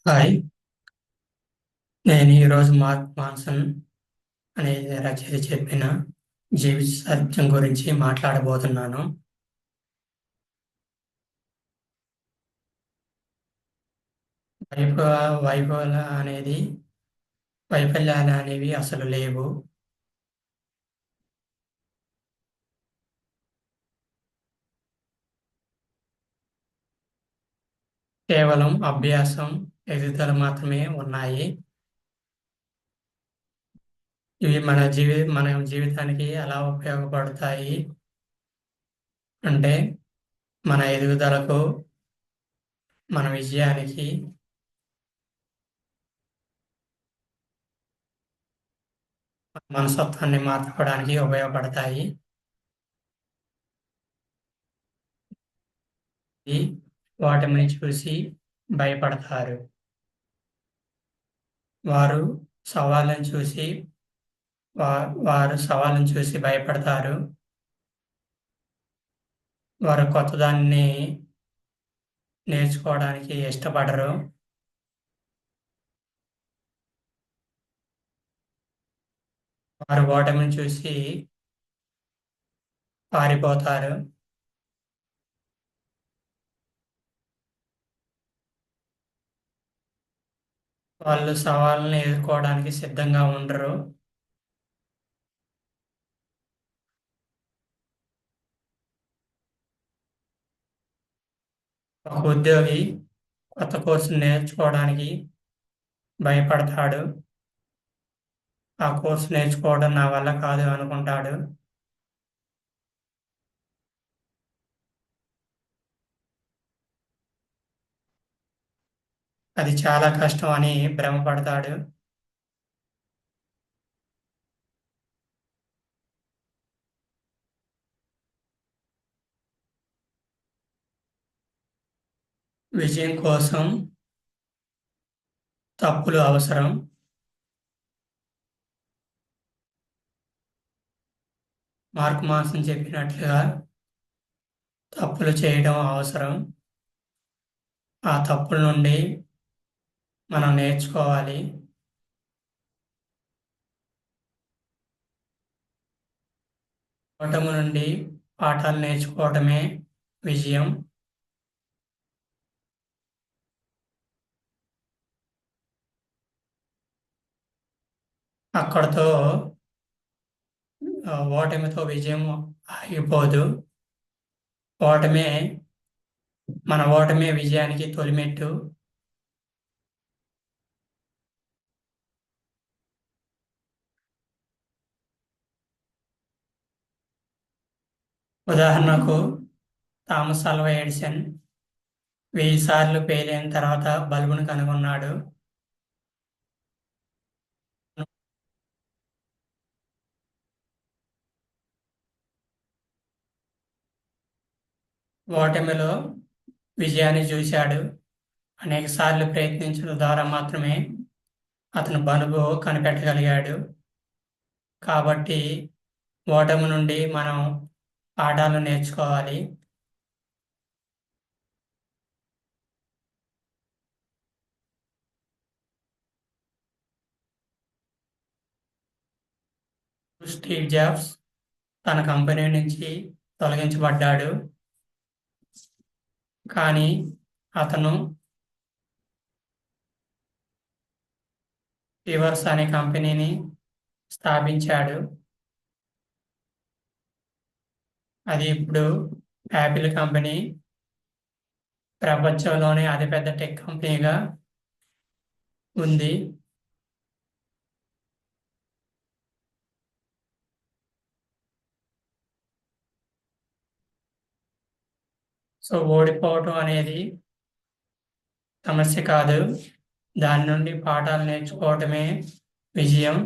Hi! నేను ఈరోజు mark Manson అనే రచయిత చెప్పిన జీవిత సత్యం గురించి మాట్లాడబోతున్నాను. వైఫ వైఫల్య అనేది వైఫల్యాలు అనేవి అసలు లేవు. కేవలం అభ్యాసం, ఎదుగుదల మాత్రమే ఉన్నాయి. ఇవి మన జీవితానికి ఎలా ఉపయోగపడతాయి అంటే, మన ఎదుగుదలకు, మన విజయానికి, మన మనస్తత్వాన్ని మార్చుకోవడానికి ఉపయోగపడతాయి. ఈ వాటిని చూసి భయపడతారు. వారు సవాళ్ళను చూసి వారు సవాళ్ళను చూసి భయపడతారు. వారు కొత్తదాన్ని నేర్చుకోవడానికి ఇష్టపడరు. వారు ఓటమిని చూసి పారిపోతారు. వాళ్ళు సవాళ్ళను ఎదుర్కోవడానికి సిద్ధంగా ఉండరు. ఒక ఉద్యోగి కొత్త కోర్సును నేర్చుకోవడానికి భయపడతాడు. ఆ కోర్సు నేర్చుకోవడం నా వల్ల కాదు అనుకుంటాడు. అది చాలా కష్టం అని భ్రమపడతాడు. విజయం కోసం తప్పులు అవసరం. మార్క్ మాన్సన్ చెప్పినట్లుగా తప్పులు చేయడం అవసరం. ఆ తప్పుల నుండి మనం నేర్చుకోవాలి. ఓటమి నుండి పాఠాలు నేర్చుకోవడమే విజయం. అక్కడితో ఓటమితో విజయం ఆగిపోదు. ఓటమే మన ఓటమే విజయానికి తొలిమెట్టు. ఉదాహరణకు థామస్ ఆల్వా ఎడిసన్ 1000 సార్లు ఫెయిల్ అయిన తర్వాత బల్బును కనుగొన్నాడు. ఓటమిలో విజయాన్ని చూశాడు. అనేక సార్లు ప్రయత్నించడం ద్వారా మాత్రమే అతను బల్బు కనిపెట్టగలిగాడు. కాబట్టి ఓటమి నుండి మనం పాఠాలు నేర్చుకోవాలి. స్టీవ్ జాబ్స్ తన కంపెనీ నుంచి తొలగించబడ్డాడు. కానీ అతను రివర్స్ అనే కంపెనీని స్థాపించాడు. అది ఇప్పుడు యాపిల్ కంపెనీ ప్రపంచంలోనే అతిపెద్ద టెక్ కంపెనీగా ఉంది. సో ఓడిపోవటం అనేది సమస్య కాదు. దాని నుండి పాఠాలు నేర్చుకోవటమే విజయం.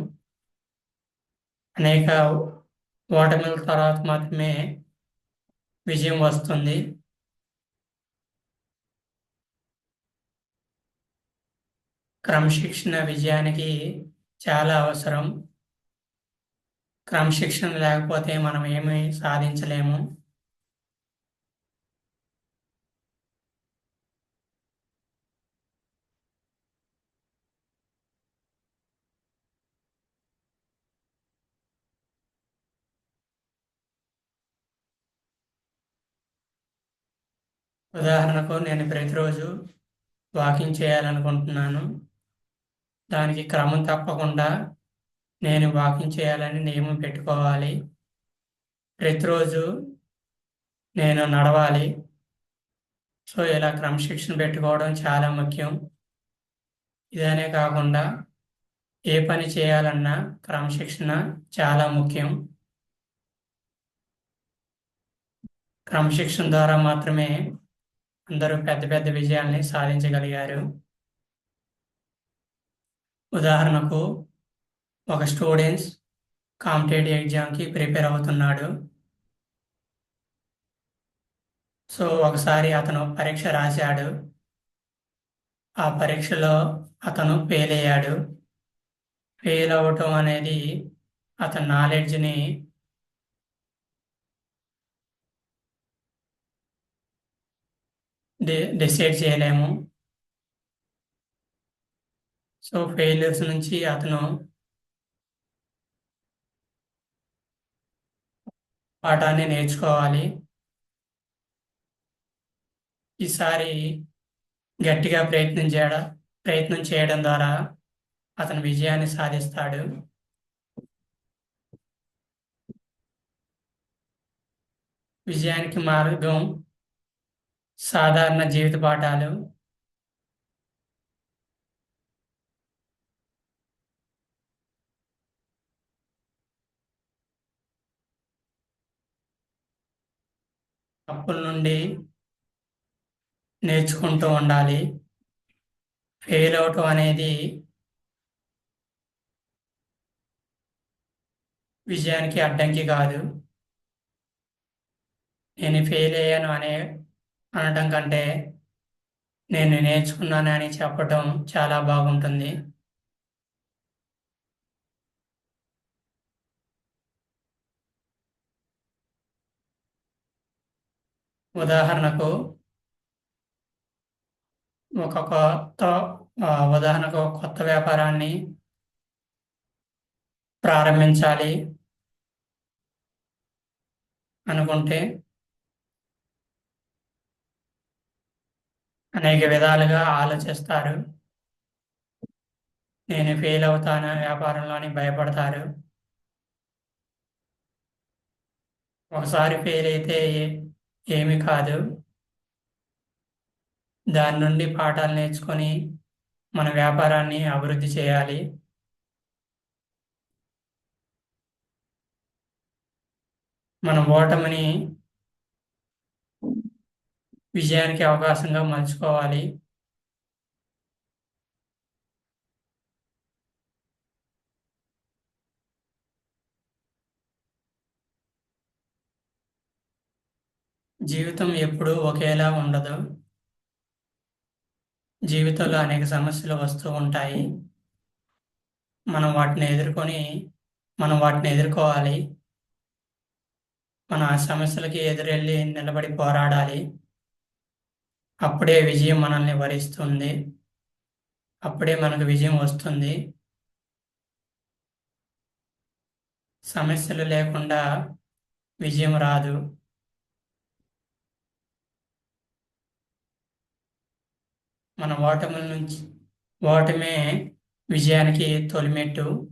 అనేక ఓటముల తర్వాత మాత్రమే విజయం వస్తుంది. క్రమశిక్షణ విజయానికి చాలా అవసరం. క్రమశిక్షణ లేకపోతే మనం ఏమీ సాధించలేము. ఉదాహరణకు నేను ప్రతిరోజు వాకింగ్ చేయాలనుకుంటున్నాను. దానికి క్రమం తప్పకుండా నేను వాకింగ్ చేయాలని నియమం పెట్టుకోవాలి. ప్రతిరోజు నేను నడవాలి. సో, ఇలా క్రమశిక్షణ పెట్టుకోవడం చాలా ముఖ్యం. ఇదనే కాకుండా ఏ పని చేయాలన్నా క్రమశిక్షణ చాలా ముఖ్యం. క్రమశిక్షణ ద్వారా మాత్రమే అందరూ పెద్ద పెద్ద విజయాల్ని సాధించగలిగారు. ఉదాహరణకు ఒక స్టూడెంట్స్ కాంపిటేటివ్ ఎగ్జామ్కి ప్రిపేర్ అవుతున్నాడు. సో, ఒకసారి అతను పరీక్ష రాశాడు. ఆ పరీక్షలో అతను ఫెయిల్ అయ్యాడు. ఫెయిల్ అవ్వటం అనేది అతని నాలెడ్జ్ని డిసైడ్ చేయలేము. సో, ఫెయిల్యూర్స్ నుంచి అతను పాఠాన్ని నేర్చుకోవాలి. ఈసారి గట్టిగా ప్రయత్నం చేయడం ద్వారా అతను విజయాన్ని సాధిస్తాడు. విజయానికి మార్గం సాధారణ జీవిత పాఠాలు. తప్పుల నుండి నేర్చుకుంటూ ఉండాలి. ఫెయిల్ అవటం అనేది విజయానికి అడ్డంకి కాదు. నేను ఫెయిల్ అయ్యాను అనడం కంటే నేను నేర్చుకున్నాను అని చెప్పటం చాలా బాగుంటుంది. ఉదాహరణకు ఒక కొత్త ఉదాహరణకు ఒక కొత్త వ్యాపారాన్ని ప్రారంభించాలి అనుకుంటే అనేక విధాలుగా ఆలోచిస్తారు. నేను ఫెయిల్ అవుతాను వ్యాపారంలో అని భయపడతారు. ఒకసారి ఫెయిల్ అయితే ఏమి కాదు. దాని నుండి పాఠాలు నేర్చుకొని మన వ్యాపారాన్ని అభివృద్ధి చేయాలి. మన ఓటమిని విజయానికి అవకాశంగా మలుచుకోవాలి. జీవితం ఎప్పుడూ ఒకేలా ఉండదు. జీవితంలో అనేక సమస్యలు వస్తూ ఉంటాయి. మనం వాటిని ఎదుర్కోవాలి. మనం ఆ సమస్యలకి ఎదురెళ్ళి నిలబడి పోరాడాలి. అప్పుడే విజయం మనల్ని వరిస్తుంది. అప్పుడే మనకు విజయం వస్తుంది. సమస్యలు లేకుండా విజయం రాదు. మన ఓటమే విజయానికి తొలిమెట్టు.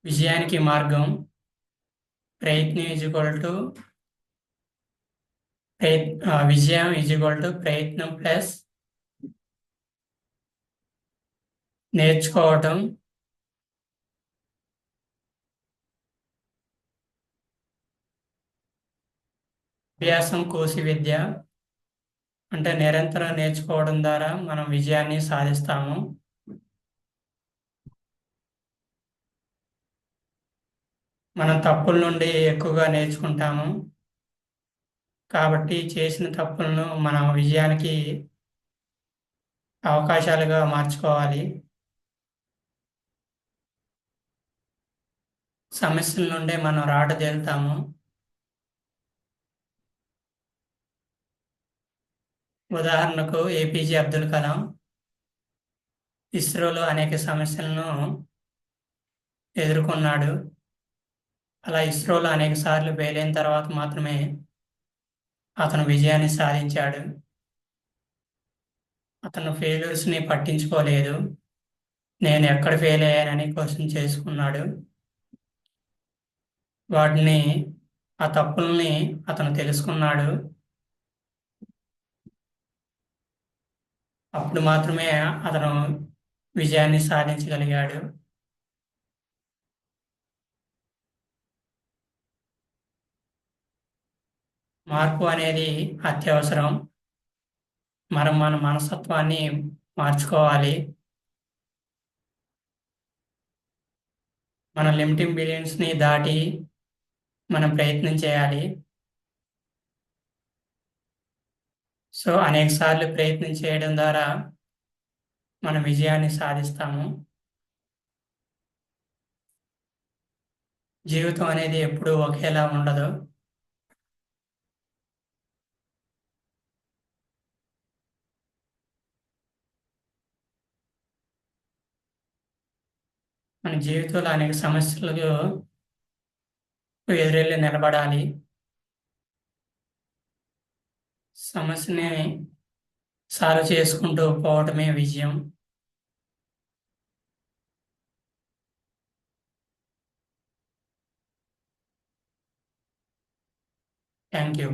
విజయానికి మార్గం విజయం ప్రయత్నం ప్లస్ నేర్చుకోవటం అభ్యాసం కోసి విద్య. అంటే నిరంతరం నేర్చుకోవడం ద్వారా మనం విజయాన్ని సాధిస్తాము. మనం తప్పుల నుండి ఎక్కువగా నేర్చుకుంటాము. కాబట్టి చేసిన తప్పులను మన విజయానికి అవకాశాలుగా మార్చుకోవాలి. సమస్యల నుండే మనం రాటదేలుతాము. ఉదాహరణకు ఏపీజే అబ్దుల్ కలాం ఇస్రోలో అనేక సమస్యలను ఎదుర్కొన్నాడు. అలా ఇస్రోలో అనేక సార్లు ఫెయిల్ అయిన తర్వాత మాత్రమే అతను విజయాన్ని సాధించాడు. అతను ఫెయిల్యూర్స్‌ని పట్టించుకోలేదు. నేను ఎక్కడ ఫెయిల్ అయ్యానని క్వెషన్ చేసుకున్నాడు. వాటిని ఆ తప్పుల్ని అతను తెలుసుకున్నాడు. అప్పుడు మాత్రమే అతను విజయాన్ని సాధించగలిగాడు. మార్పు అనేది అత్యవసరం. మనం మన మనస్తత్వాన్ని మార్చుకోవాలి. మన లిమిటింగ్ బిలీఫ్స్‌ని దాటి మనం ప్రయత్నం చేయాలి. సో, అనేక సార్లు ప్రయత్నం చేయడం ద్వారా మనం విజయాన్ని సాధిస్తాము. జీవితం అనేది ఎప్పుడూ ఒకేలా ఉండదు. మన జీవితంలో అనేక సమస్యలకు ఎదురెళ్ళి నిలబడాలి. సమస్యని సాల్వ్ చేసుకుంటూ పోవటమే విజయం. Thank you.